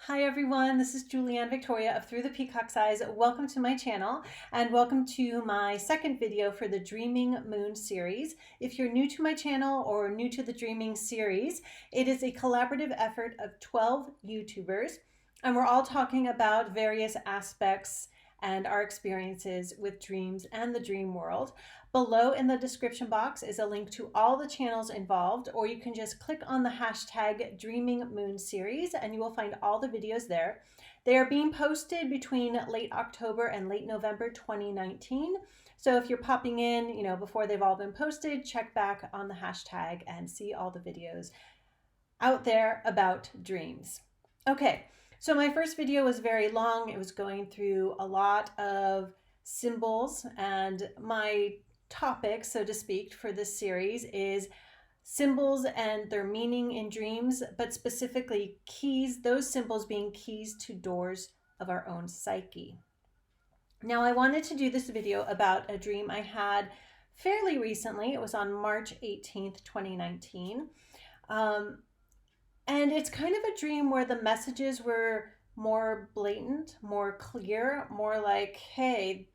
Hi everyone, this is Julianne Victoria of Through the Peacock's Eyes. Welcome to my channel and welcome to my second video for the Dreaming Moon series. If you're new to my channel or new to the Dreaming series, it is a collaborative effort of 12 YouTubers and we're all talking about various aspects and our experiences with dreams and the dream world. Below in the description box is a link to all the channels involved, or you can just click on the hashtag Dreaming Moon Series and you will find all the videos there. They are being posted between late October and late November 2019. So if you're popping in, before they've all been posted, check back on the hashtag and see all the videos out there about dreams. Okay, so my first video was very long. It was going through a lot of symbols, and my topic, so to speak, for this series is symbols and their meaning in dreams, but specifically keys, those symbols being keys to doors of our own psyche. Now, I wanted to do this video about a dream I had fairly recently. It was on March 18th, 2019. And it's kind of a dream where the messages were more blatant, more clear, more like, hey,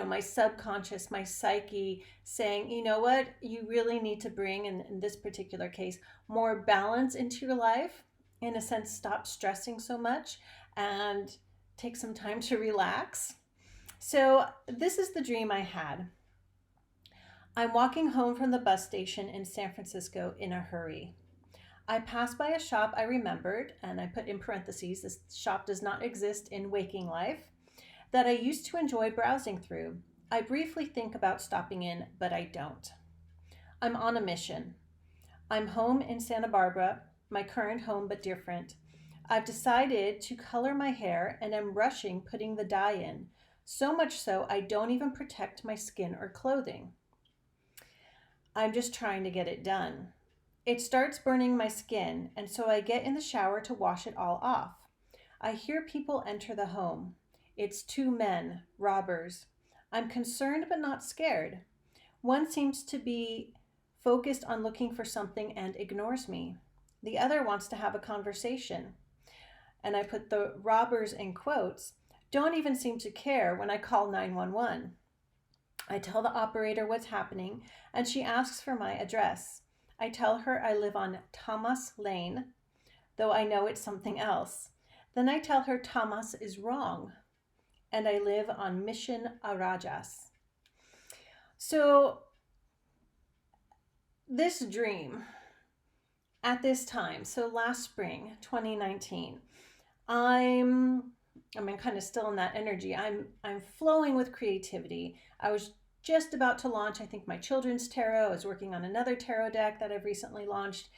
my subconscious, my psyche saying, you know what, you really need to bring, in this particular case, more balance into your life. In a sense, stop stressing so much and take some time to relax. So this is the dream I had. I'm walking home from the bus station in San Francisco in a hurry. I passed by a shop I remembered, and I put in parentheses, this shop does not exist in waking life, that I used to enjoy browsing through. I briefly think about stopping in, but I don't. I'm on a mission. I'm home in Santa Barbara, my current home but different. I've decided to color my hair and am rushing putting the dye in, so much so I don't even protect my skin or clothing. I'm just trying to get it done. It starts burning my skin, and so I get in the shower to wash it all off. I hear people enter the home. It's two men, robbers. I'm concerned but not scared. One seems to be focused on looking for something and ignores me. The other wants to have a conversation. And I put the robbers in quotes, don't even seem to care when I call 911. I tell the operator what's happening, and she asks for my address. I tell her I live on Thomas Lane, though I know it's something else. Then I tell her Thomas is wrong, and I live on Mission Arajas. So this dream at this time, so last spring, 2019, I'm kind of still in that energy. I'm flowing with creativity. I was just about to launch, I think, my children's tarot. I was working on another tarot deck that I've recently launched.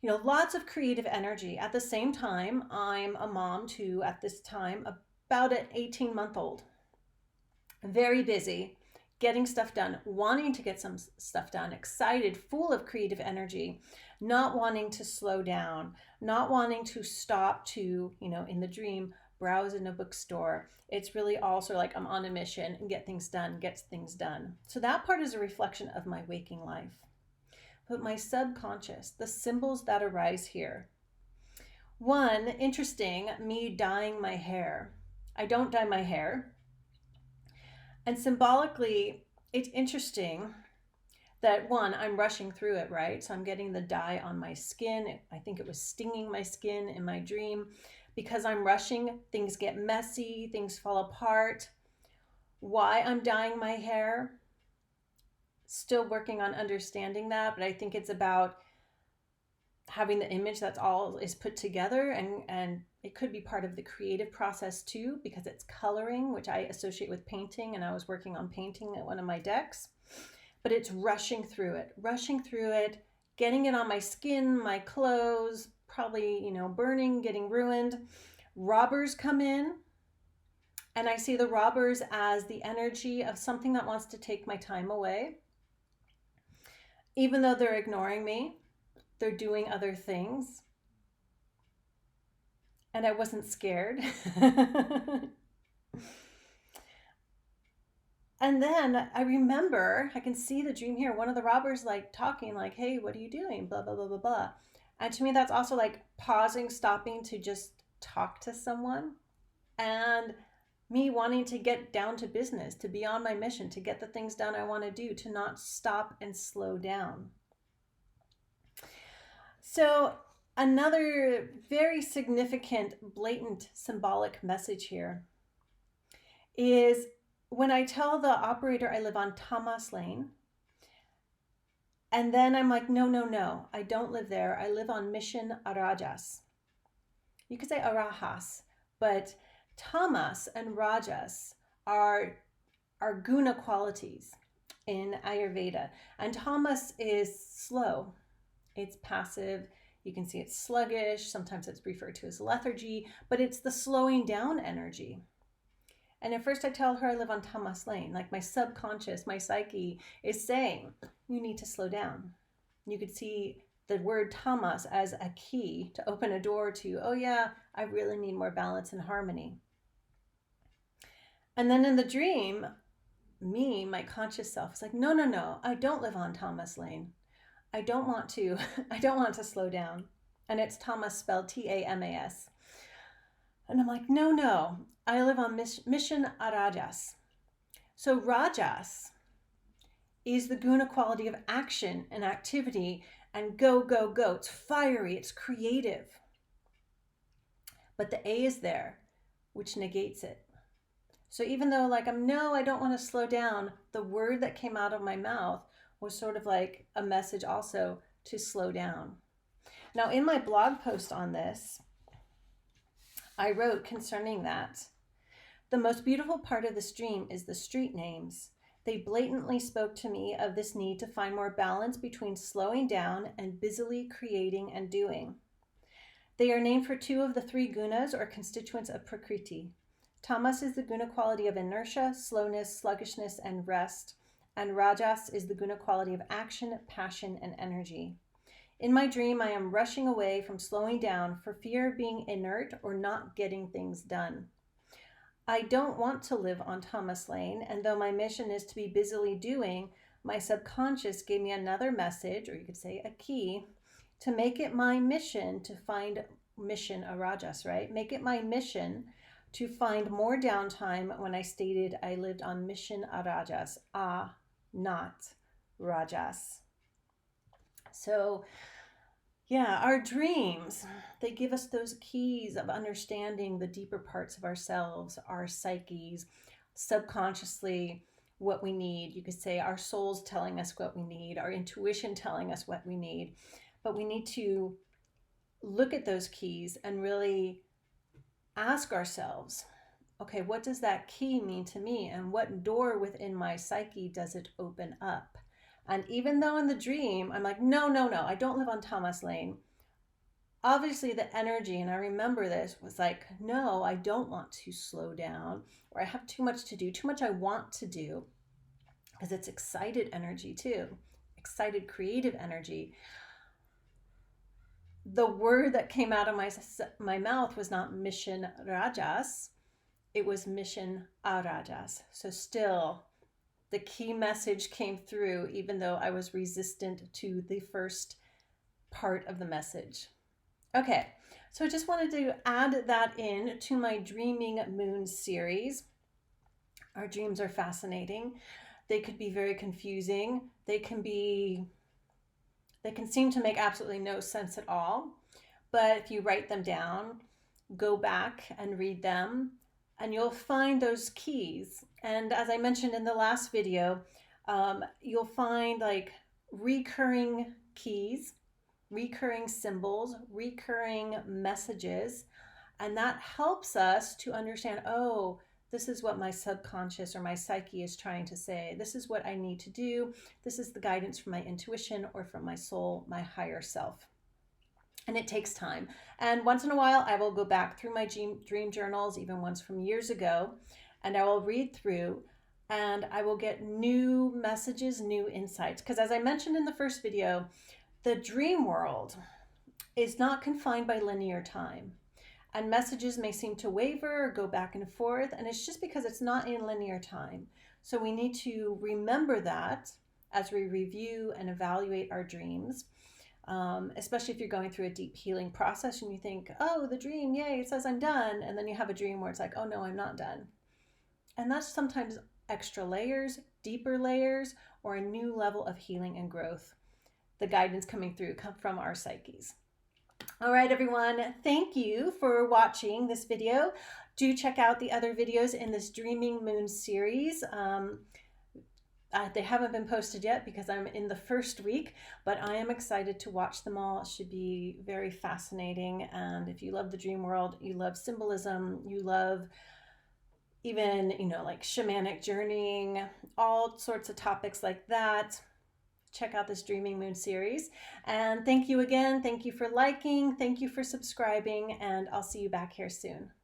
Lots of creative energy. At the same time, I'm a mom to, at this time, about an 18-month-old. Very busy, getting stuff done, wanting to get some stuff done, excited, full of creative energy, not wanting to slow down, not wanting to stop to, in the dream, browse in a bookstore. It's really also like I'm on a mission and get things done. So that part is a reflection of my waking life. But my subconscious, the symbols that arise here. One, interesting, me dyeing my hair. I don't dye my hair. And symbolically, it's interesting that one, I'm rushing through it, right? So I'm getting the dye on my skin. I think it was stinging my skin in my dream. Because I'm rushing, things get messy, things fall apart. Why I'm dyeing my hair, still working on understanding that, but I think it's about having the image that's all is put together, and it could be part of the creative process too, because it's coloring, which I associate with painting, and I was working on painting at one of my decks. But it's rushing through it, getting it on my skin, my clothes, probably, burning, getting ruined. Robbers come in, and I see the robbers as the energy of something that wants to take my time away. Even though they're ignoring me, they're doing other things. And I wasn't scared. And then I remember, I can see the dream here, one of the robbers talking like, hey, what are you doing? Blah, blah, blah, blah, blah. And to me, that's also like pausing, stopping to just talk to someone, and me wanting to get down to business, to be on my mission, to get the things done I want to do, to not stop and slow down. So, another very significant, blatant, symbolic message here is when I tell the operator I live on Thomas Lane, and then I'm like, no, no, no, I don't live there. I live on Mission Arajas. You could say Arajas, but Tamas and Rajas are guna qualities in Ayurveda. And Tamas is slow, it's passive. You can see it's sluggish. Sometimes it's referred to as lethargy, but it's the slowing down energy. And at first I tell her I live on Tamas Lane, like my subconscious, my psyche is saying, you need to slow down. You could see the word tamas as a key to open a door to, oh yeah, I really need more balance and harmony. And then in the dream, me, my conscious self, is like, no, no, no, I don't live on Tamas Lane. I don't want to, I don't want to slow down. And it's Tamas spelled Tamas. And I'm like, no, no, I live on Mission Arajas. So Rajas is the guna quality of action and activity and go, go, go. It's fiery, it's creative. But the A is there, which negates it. So even though like I don't want to slow down, the word that came out of my mouth was sort of like a message also to slow down. Now in my blog post on this, I wrote concerning that, the most beautiful part of this dream is the street names. They blatantly spoke to me of this need to find more balance between slowing down and busily creating and doing. They are named for two of the three gunas or constituents of Prakriti. Tamas is the guna quality of inertia, slowness, sluggishness, and rest, and Rajas is the guna quality of action, passion, and energy. In my dream, I am rushing away from slowing down for fear of being inert or not getting things done. I don't want to live on Thomas Lane, and though my mission is to be busily doing, my subconscious gave me another message, or you could say a key, to make it my mission to find Mission Arajas, right? Make it my mission to find more downtime when I stated I lived on Mission Arajas, not Rajas. So, yeah, our dreams, they give us those keys of understanding the deeper parts of ourselves, our psyches, subconsciously what we need. You could say our soul's telling us what we need, our intuition telling us what we need. But we need to look at those keys and really ask ourselves, okay, what does that key mean to me? And what door within my psyche does it open up? And even though in the dream, I'm like, no, no, no, I don't live on Thomas Lane. Obviously the energy, and I remember this, was like, no, I don't want to slow down, or I have too much to do, too much I want to do, because it's excited energy too, excited creative energy. The word that came out of my mouth was not Mission Rajas, it was Mission Arajas. So still, the key message came through, even though I was resistant to the first part of the message. Okay, so I just wanted to add that in to my Dreaming Moon series. Our dreams are fascinating. They could be very confusing. They can seem to make absolutely no sense at all. But if you write them down, go back and read them, and you'll find those keys. And as I mentioned in the last video, you'll find like recurring keys, recurring symbols, recurring messages, and that helps us to understand, oh, this is what my subconscious or my psyche is trying to say. This is what I need to do. This is the guidance from my intuition or from my soul, my higher self. And it takes time. And once in a while, I will go back through my dream journals, even ones from years ago, and I will read through and I will get new messages, new insights. Because as I mentioned in the first video, the dream world is not confined by linear time. And messages may seem to waver or go back and forth, and it's just because it's not in linear time. So we need to remember that as we review and evaluate our dreams. especially if you're going through a deep healing process and you think, oh, the dream, yay, it says I'm done. And then you have a dream where it's like, oh, no, I'm not done. And that's sometimes extra layers, deeper layers, or a new level of healing and growth. The guidance coming through from our psyches. All right, everyone, thank you for watching this video. Do check out the other videos in this Dreaming Moon series. They haven't been posted yet because I'm in the first week, but I am excited to watch them all. It should be very fascinating. And if you love the dream world, you love symbolism, you love even, like shamanic journeying, all sorts of topics like that, check out this Dreaming Moon series. And thank you again. Thank you for liking. Thank you for subscribing. And I'll see you back here soon.